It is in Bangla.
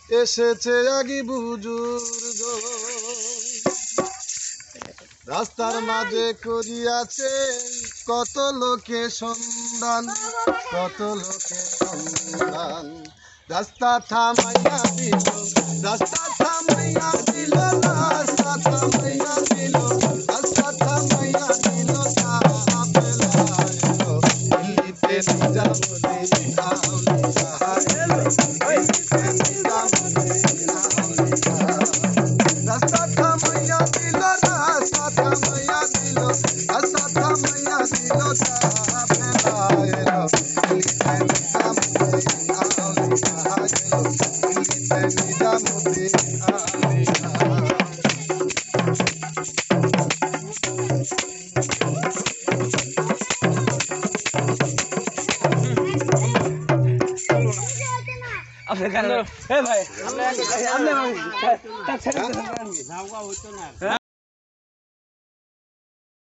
এসেছে আগি বুজুর্গ রাস্তার মাঝে করিয়াছে কত লোকে সন্ধান কত লোকে সন্ধান রাস্তা থামাইয়া দিল রাস্তা থামাইয়া দিল রাস্তা থামাইয়া দিল রাস্তা থামাইয়া দিল দিল্লিতে নিজামুদ্দিন আউলিয়া এলো দিল্লিতে নিজামুদ্দিন আউলিয়া রাস্তা থামাইয়া দিল রাস্তা থামাইয়া দিল রাস্তা থামাইয়া দিল এলো দিল্লিতে নিজামুদ্দিন আউলিয়া এলো দিল্লিতে নিজামুদ্দিন আউলিয়া আপনি কেন ভাই আপনি